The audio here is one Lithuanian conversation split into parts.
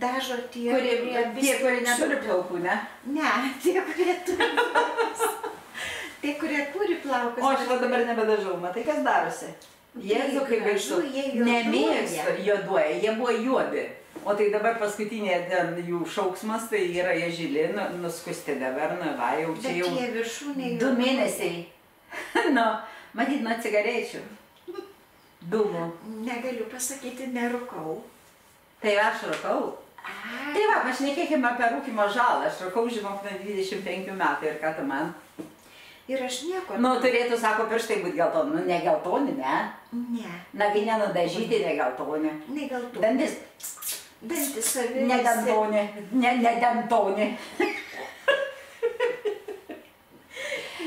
dažo tie, kurie neturi plaukų, ne? Ne, tie, kurie turi plaukus. Tie, kurie turi plaukus. O aš dabar nebedažau, matai, kas darosi? Jėzu, kaip baisu. Nemėgstu juoduoja, jie buvo juodi. O tai dabar paskutinė jų šauksmas, tai yra jie žili, nuskusti dabar, va, jau čia jau 2 mėnesiai. Nu, matyt, nuo cigarečių. Dūmų. Negaliu pasakyti, nerūkau. Tai aš rūkau. Tai va, pašnekėkime apie rūkymo žalą. Aš rūkau, žinok, nuo 25 metų ir ką tu man? Ir aš nieko. Nu, turėtų, sako, pirštai būti geltoni. Nu, ne geltoni, ne? Ne. Nagi nenudažyti, ne geltoni. Ne geltoni. Dantis. Dantis savi. Ne dantoni. Ne dantoni.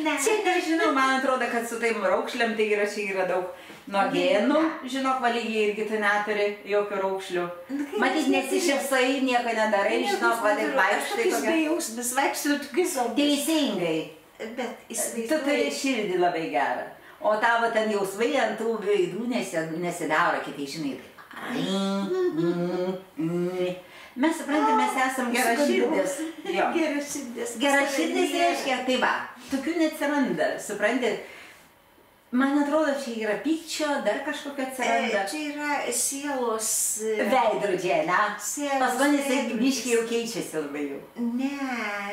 Čia nežinau, man atrodo, kad su taim raukšliam tai yra daug nuo genų. Žinok, valygiai irgi tu neturi jokių raukšlių. Matyt, nesišypsai, nieko nedarai, žinok, vadai vaikštai. Tokius bejausmis vaikštai, tokius obis. Teisingai. Bet įsivaizduoji. Tu turi širdį labai gerą. O tavo ten jausmai ant tų veidų nesidaro, kitai žinai. Mes suprantam, mes esam geraširdis. Geraširdis. Geraširdis reiškia, tai va, tokių neatsiranda, supranti. Man atrodo, čia yra pykčio, dar kažkokio atsiranda. Čia yra sielos... Veidrodžiai, ne? Sielos pas manęs tai biškiai jau keičiasi labai jau. Ne,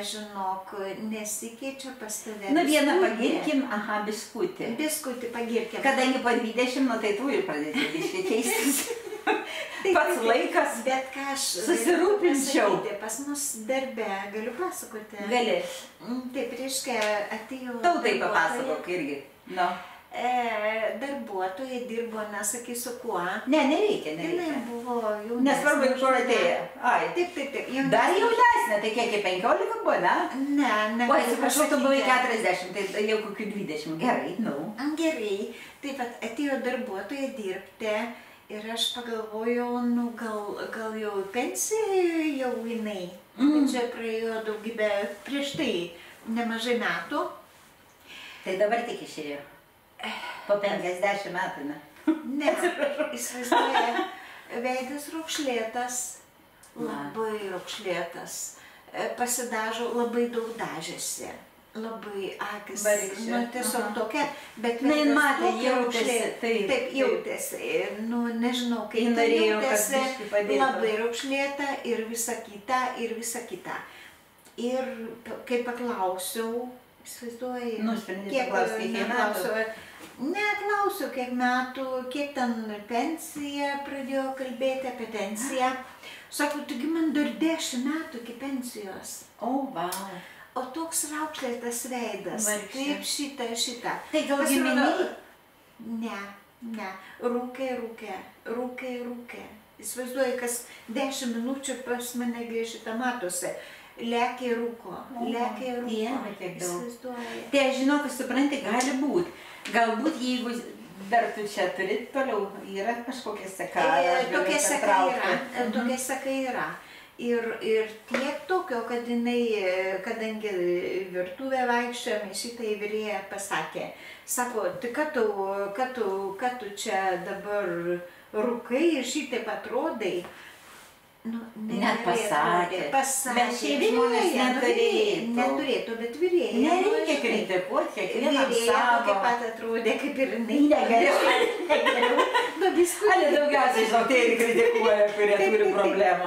žinok, nesikeičia pas tave. Nu, vieną pagirkim, aha, biskutį. Biskutį pagirkim. Kadangi po 20, nu tai tu ir pradėti biškiai keistis. Pats laikas. Bet ką aš susirūpinčiau. Pas mus darbe, galiu pasakoti. Gali. Taip, reiškia, atėjo... Tautai papasakok irgi. No. Darbuotojai dirbo, nesakysiu kuo. Ne, nereikia. Jinai buvo jaunesnė. Nesvarbu, kur atėjo. Ai. Taip. Dar jaunesnė, tai kiek 15 buvo, ne? Ne. O, atsiprašau, tu buvai 40, tai jau kokių 20. Gerai, nu. Gerai. Taip pat atėjo darbuotojai dirbti ir aš pagalvojau, nu gal jau pensija jau jinai. Čia praėjo daugybę prieš tai nemažai metų. Tai dabar tik išėjo. Po 50 metų, ne? Ne, įsivaizduoja, veidas raukšlėtas, labai raukšlėtas, pasidažo, labai daug dažėsi, labai akis, nu tiesiog tokia, bet veidas tokia raukšlėtas, taip jautėsi, nu nežinau, kaip tai jautėsi, labai raukšlėta ir visa kita. Ir kai paklausiau, įsivaizduoji, neklausiau, kiek metų, kiek ten pensija, pradėjo kalbėti apie pensiją. Sako, taigi man dar 10 metų iki pensijos. O, vau. O toks raukšlėtas veidas, kaip šitą. Tai gal giminiai? Ne, rūkė. Įsivaizduoji, kas 10 minučių pas mane šitą matosi. Lėkė rūko. Tai aš žinau, kas supranti, gali būti. Galbūt, jeigu dar tu čia turi toliau, yra kažkokia seka. Tokia seka yra. Ir tiek tokio, kad jinai, kadangi virtuvę vaikščiojame, šitą įvyrėją pasakė. Sako, tai kad tu čia dabar rūkai ir šitaip atrodai. Net pasakė. Bet šiaip žmonės neturėtų, bet vyrėja. Nereikia kritikuoti, kiekvienam savo. Tokia pat atrodė, kaip ir jinai. Negeriau. Ale daugiausiai, žinau, tai ir kritikuoja, kurie turi problemą.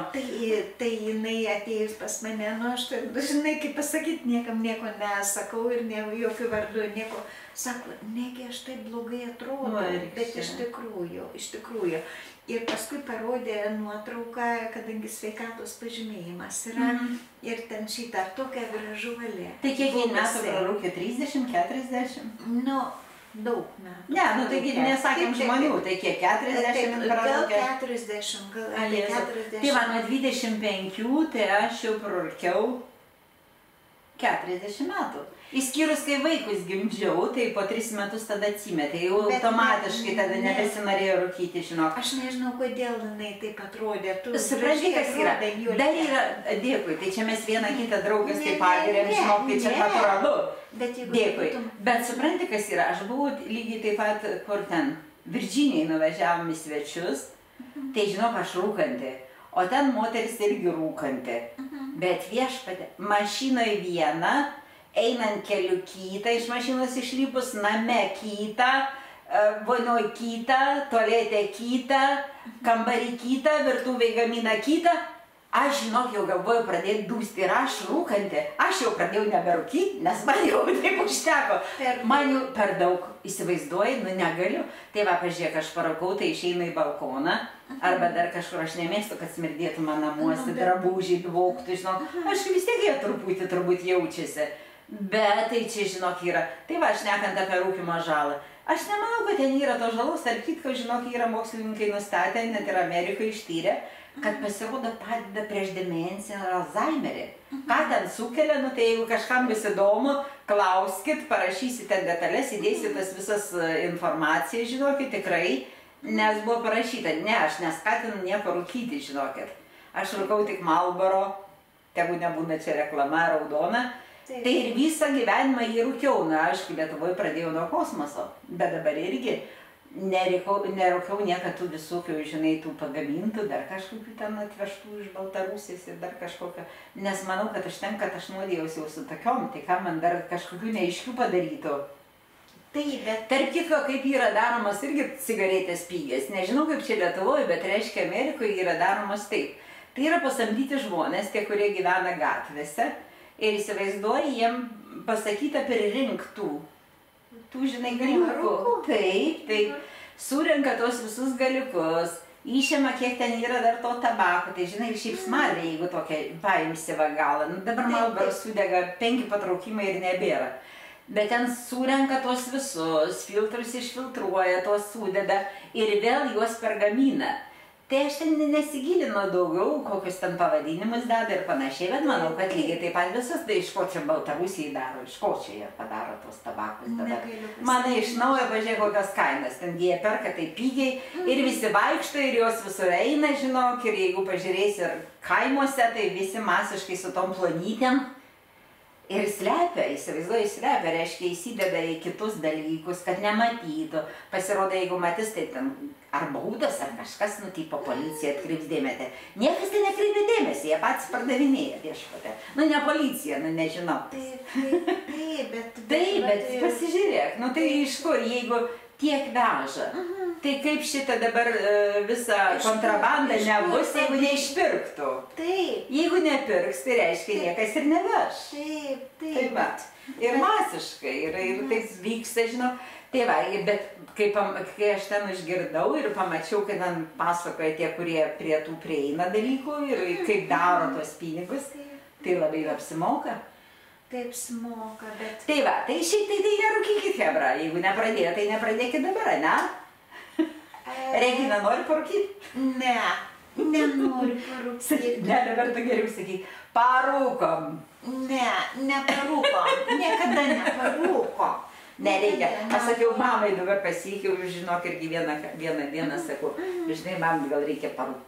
Tai jinai atėjus pas mane, nu aš, žinai, kaip pasakyti, niekam nieko nesakau ir jokių vardų, nieko. Sako, negi aš taip blogai atrodo, bet iš tikrųjų. Ir paskui parodė nuotrauką, kadangi sveikatos pažymėjimas yra, ir ten šitą tokią gražuolę. Tai kiek metų prarūkė? 30, 40? Nu, daug metų. Ne, nu taigi nesakėm žmonių, tai kiek 40 prarūkė? Gal 40, gal apie 40. Tai man nuo 25, tai aš jau prarūkiau 40 metų. Išskyrus, kai vaikus gimdžiau, tai po 3 metus tada atsimetė, jau automatiškai tada nebesinorėjo rūkyti, žinok. Aš nežinau, kodėl jinai taip atrodė. Supranti, kas yra? Dar yra, dėkui, tai čia mes vieną kitą draugas taip pagirėm, žinok, tai čia natūralu. Dėkui. Bet supranti, kas yra? Aš buvau lygiai taip pat, kur ten, Virdžinijai nuvažiavom į svečius, tai žinok, aš rūkanti. o ten moteris irgi rūkanti. Bet viešpatė, mašinoje viena, einant keliu kitą, iš mašinos išlipus, name kitą, vonioj kitą, tualete kitą, kambarį kitą, virtuvėj gamina kitą. Aš, žinok, jau galvoju pradėti dūsti ir aš rūkanti. Aš jau pradėjau neberūkyti, nes man jau taip užteko. Man jau per daug įsivaizduoju, nu negaliu. Tai va, pažiūrėk, aš parūkau, tai išeinu į balkoną. Arba dar kažkur, aš nemėgstu, kad smirdėtų man namuose, drabužiai dvoktų, žinok. Aš vis tiek jie truputį turbūt jaučiasi. Bet tai čia, žinok, yra. Tai va, šnekant apie rūkymo žalą. Aš nemanau, kad ten yra to žalos, tarp kitko, žinok, yra mokslininkai nustatę, net ir Amerikoje ištyrė, kad pasirodo padeda prieš demenciją ir Alzheimerį. Ką ten sukelia, nu tai jeigu kažkam bus įdomu, klauskit, parašysite detalės, įdėsitas visas informaciją, žinokit, tikrai, nes buvo parašyta, ne, aš neskatinu nieko rūkyti, žinokit. Aš rūkau tik Marlboro, tegu nebūna čia reklama raudona. Tai ir visą gyvenimą jį rūkiau, na, aišku, Lietuvoje pradėjau nuo kosmoso, bet dabar irgi nerūkiau niekad tų visokių, žinai, tų pagamintų, dar kažkokių ten atvežtų iš Baltarusijos ir dar kažkokio, nes manau, kad užtenka, kad aš nuodėjausi jau su tokiom, tai ką man dar kažkokių neaiškių padarytų. Taip, bet tarp kitko, kaip yra daromas irgi cigaretės pygės, nežinau kaip čia Lietuvoje, bet reiškia Amerikoje yra daromas taip. Tai yra pasamdyti žmonės, tie, kurie gyvena gatvėse. Ir įsivaizduoji, jiem pasakyta pririnktų. Tų, žinai, galiukų. Taip. Surenka tos visus galiukus, išėma, kiek ten yra dar to tabako. Tai, žinai, ir šiaip smarvė, jeigu tokia paimsi va galą. Nu, dabar Marlboro sudega 5 patraukimai ir nebėra. Bet ten surenka tos visus, filtrus išfiltruoja, tos sudeda ir vėl juos pergamina. Tai aš ten nesigilinu daugiau, kokius ten pavadinimus deda ir panašiai, bet manau, kad lygiai taip pat visas, tai iš ko čia Baltarusijai daro, iš ko čia jie padaro tos tabakus dabar. Manai iš naujo, pažiūrėk, kokios kainas, ten jie perka tai pigiai ir visi vaikšto ir jos visur eina, žinok, ir jeigu pažiūrėsi ir kaimuose, tai visi masiškai su tom plonytėm. Ir slepia, įsivaizduoju, slepia, reiškia, įsideda į kitus dalykus, kad nematytų. Pasirodo, jeigu matys, tai ten ar baudas, ar kažkas, nu, tipo policija atkreips dėmesį. Niekas tai nekreipia dėmesį, jie patys pardavinėja viešpatę. Nu, ne policija, nu, nežinau. Taip, bet pasižiūrėk, nu, tai iš kur, jeigu tiek veža, tai kaip šitą dabar visą kontrabandą nebus, jeigu neišpirktų. Taip. Jeigu nepirks, tai reiškia niekas ir neveš. Taip. Taip va. Ir masiškai, ir taip vyksta, žinau. Tai va, bet kai aš ten išgirdau ir pamačiau, kad ten pasakoja tie, kurie prie tų prieina dalykų ir kaip daro tuos pinigus, tai labai apsimoka. Taip smoka, bet... Tai va, tai šiaip tai nerūkykit, hebra. Jeigu nepradėjo, tai nepradėkit dabar, ne? Regina, nori parūkyti? Ne, nenoriu parūkyti. Ne, dabar tu geriau sakyk, parūkom. Ne, neparūkom, niekada neparūkom. Nereikia. Aš sakiau, mamai dabar pasiekiau, žinok, irgi vieną dieną sakau, žinai, mam, gal reikia parūkti.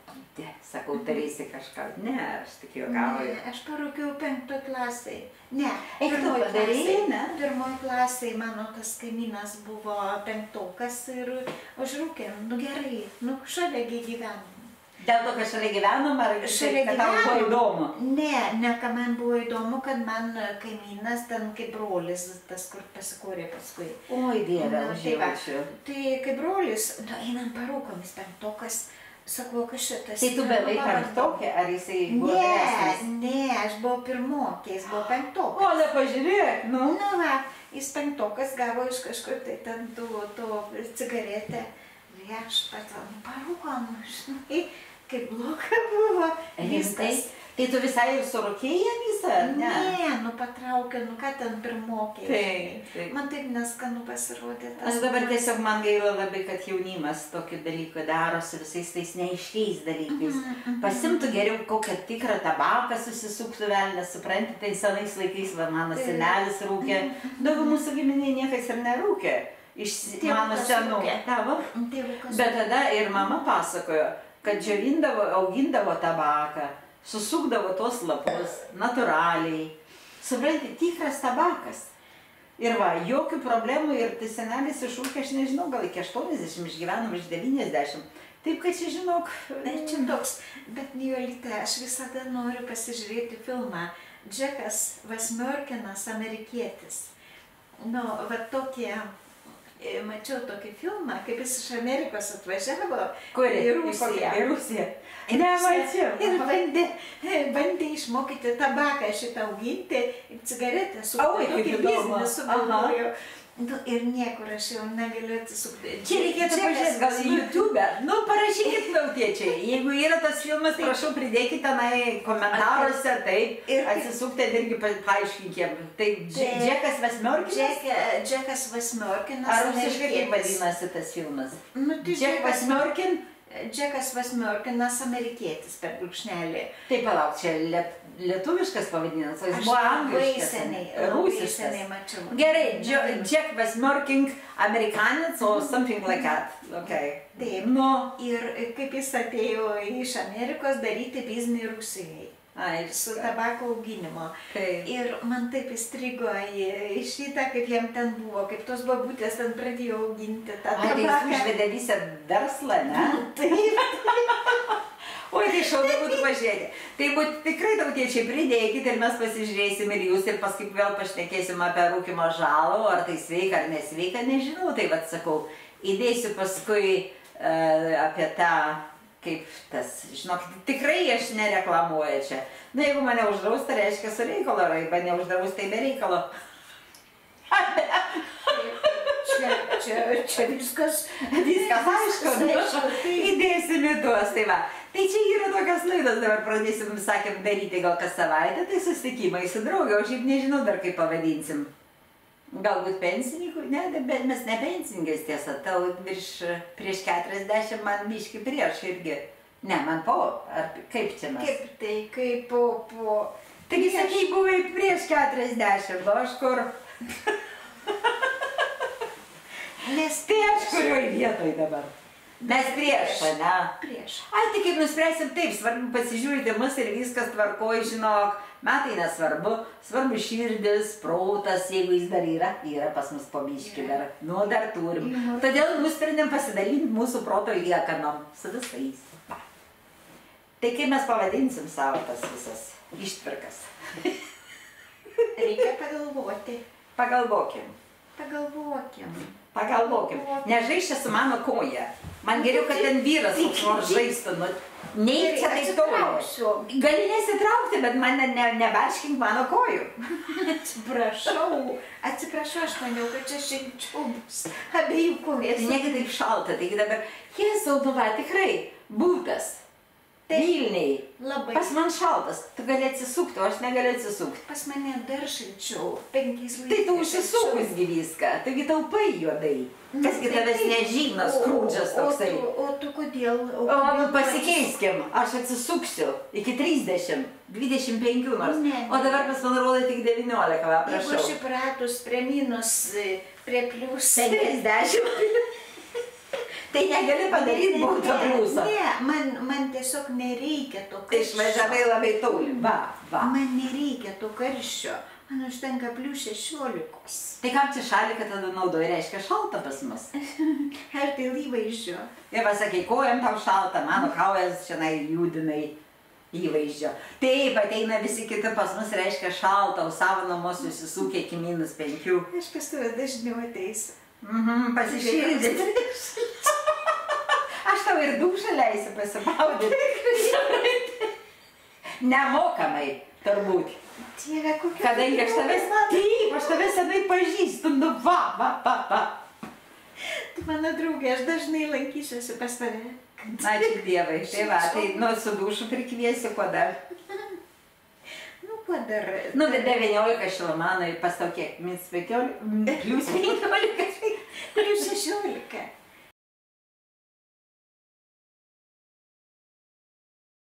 Sakau, darysi kažką. Ne, aš tik juokauju. Ne, aš parūkiau 5 klasėj. Ne, tu padarėjai, ne? 1 klasėj mano tas kaimynas buvo 5-okas ir aš rūkėm. Nu gerai, nu šaliagi gyvenom. Dėl to, kad šalia gyvenom, ar kad tau buvo įdomu? Ne, kad man buvo įdomu, kad man kaimynas ten kaip brolis, tas, kur pasikūrė paskui. Oi, Dieve, užjaučiu. Tai kaip brolis, nu einam parūkom, jis 5-okas. Sakau, kas šitas... Tai tu bevai 5-okė, ar jisai buvo vyresnis? Ne, aš buvau 1-okė, jis buvo 5-okas. O, da pažiūrėk, nu. Nu va, jis 5-okas gavo iš kažkur tai ten to cigaretę. Viešpat, parūkom, žinai, kaip bloga buvo. Viskas. Tai tu visai ir surūkėjai visą, ne? Ne, nu patraukė, nu ką ten 1-okė. Taip. Man taip neskanu pasirodė. Aš dabar tiesiog man gaila labai, kad jaunimas tokį dalyką daro su visais tais neaiškiais dalykais. Pasimtų geriau kokią tikrą tabaką susisuktų velnės, supranti, tai senais laikais va, mano senelis rūkė. Daugiau mūsų giminėje niekas ir nerūkė. Iš mano senų. Tavo? Bet tada ir mama pasakojo, kad džiovindavo, augindavo tabaką. Susukdavo tos lapus, natūraliai. Supranti, tikras tabakas. Ir va, jokių problemų ir tai senelis išrūkė, aš nežinau, gal iki 80, išgyvenom iš 90. Taip, kad čia žinok... Čia toks, bet Nijolita, aš visada noriu pasižiūrėti filmą Džekas Vasmiorkinas, amerikietis. Nu, va tokie... Mačiau tokį filmą, kaip jis iš Amerikos atvažiavo į Rusiją. Į Rusiją. Nemačiau. Ir bandė išmokyti tabaką šitą auginti, cigaretę sukti. Tokį biznį sugalvojo. Ir niekur aš jau negaliu atsisukti. Čia reikėtų pažiūrėti, gal į YouTube. Nu, parašykit tautiečiai. Jeigu yra tas filmas, prašau, pridėkite tenai komentaruose, taip, atsisukti irgi paaiškinkim. Tai Džekas Vasmiorkinas? Džekas Vasmiorkinas. Ar rusiškai kaip vadinasi tas filmas? Džek Vasmiorkin? Džekas Vasmiorkinas, amerikietis per brūkšnelį. Taip, palauk, čia lietuviškas pavadinimas, o jis buvo angliškas. Rusiškas. Mačiau. Gerai, Džek Vasmiorkin, amerikanis, o something like that. Okay. Taip. Ir kaip jis atėjo iš Amerikos daryti biznį Rusijai. Su tabako auginimo. Ir man taip įstrigo į šitą, kaip jam ten buvo, kaip tos babutės ten pradėjo auginti tą tabaką. Tai jis užvedė visą verslą, ne? Taip. Oi, tai šaunu būtų pažiūrėti. Tai būtų tikrai tautiečiai pridėkit ir mes pasižiūrėsim ir jūs ir paskui vėl pašnekėsim apie rūkymo žalą, ar tai sveika ar nesveika, nežinau. Tai vat sakau, įdėsiu paskui apie tą... Kaip tas, žinok, tikrai aš nereklamuoju čia. Na, jeigu mane uždraus, tai reiškia su reikalo, arba neuždraus, tai be reikalo. Čia viskas aišku, įdėsim į tuos, tai va. Tai čia yra tokios laidos, dabar pradėsim, sakėm, daryti gal kas savaitę, tai susitikimai su draugė, o šiaip nežinau dar kaip pavadinsim. Galbūt pensininkų, ne, bet mes ne pensininkais tiesa, tau prieš 40 man biški prieš irgi. Ne, man po, ar kaip čia mes? Kaip tai, kaip po... Taigi sakai, buvai prieš 40, o aš kur? Nes tai aš kurioj vietoj dabar? Mes prieš, ne? Prieš. Ai, tai kaip nuspręsim taip, svarbu pasižiūrėti mus ir viskas tvarkoj, žinok, metai nesvarbu, svarbu širdis, protas, jeigu jis dar yra pas mus po biškį dar, nu dar turim. Todėl nusprendėm pasidalinti mūsų proto liekanom su visais. Tai kaip mes pavadinsim savo tas visas ištvirkas? Reikia pagalvoti. Pagalvokim. Pagalvokim. Nežaiščia su mano koja. Man geriau, kad ten vyras nors žaistų. Neik čia taip toliau. Gali nesitraukti, bet man nebarškink mano kojų. Atsiprašau, aš maniau, kad čia šilčiau bus abiejų kojės. Negi taip šalta, taigi dabar, Jėzau, nu va, tikrai, būtas. Vilniai. Labai. Pas man šaltas, tu gali atsisukti, o aš negaliu atsisukti. Pas mane dar šilčiau, 5 laipsnių. Tai tu užsisukusgi viską, taigi taupai juodai. Kasgi tavęs nežynas, krūdžias toksai. O tu kodėl? O pasikeiskim, aš atsisuksiu iki 30, 25 nors. O dabar pas man rodo tik 19, va, prašau. Jeigu aš įpratus prie minus, prie plius 50. Tai negali padaryti būtų pliusą. Ne, man tiesiog nereikia to karščio. Išvažiavai labai toli, va. Man nereikia to karščio, man užtenka plius 16. Tai kam čia šaliką tada naudoji, reiškia šalta pas mus? Ar dėl įvaizdžio? Ir pasakai, kojam tau šalta, mano kaujas šiandien judinai įvaizdžio. Taip, ateina visi kiti pas mus, reiškia šalta, o savo namus susisūkė iki -5. Aš pas tave dažniau ateisiu. Pasišildyti. Aš tau ir dušą leisiu pasimaudyti. Nemokamai, turbūt. Dieve, kokia... Kadangi aš tave senai pažįstu, nu va. Tu mano draugė, aš dažnai lankysiuosi pas tave. Ačiū Dievai. Tai va, tai nu su dušu prikviesiu, kuo dar. Nu, kuo dar. Nu, 19 šilumano ir pas tau kiek, -15, +15.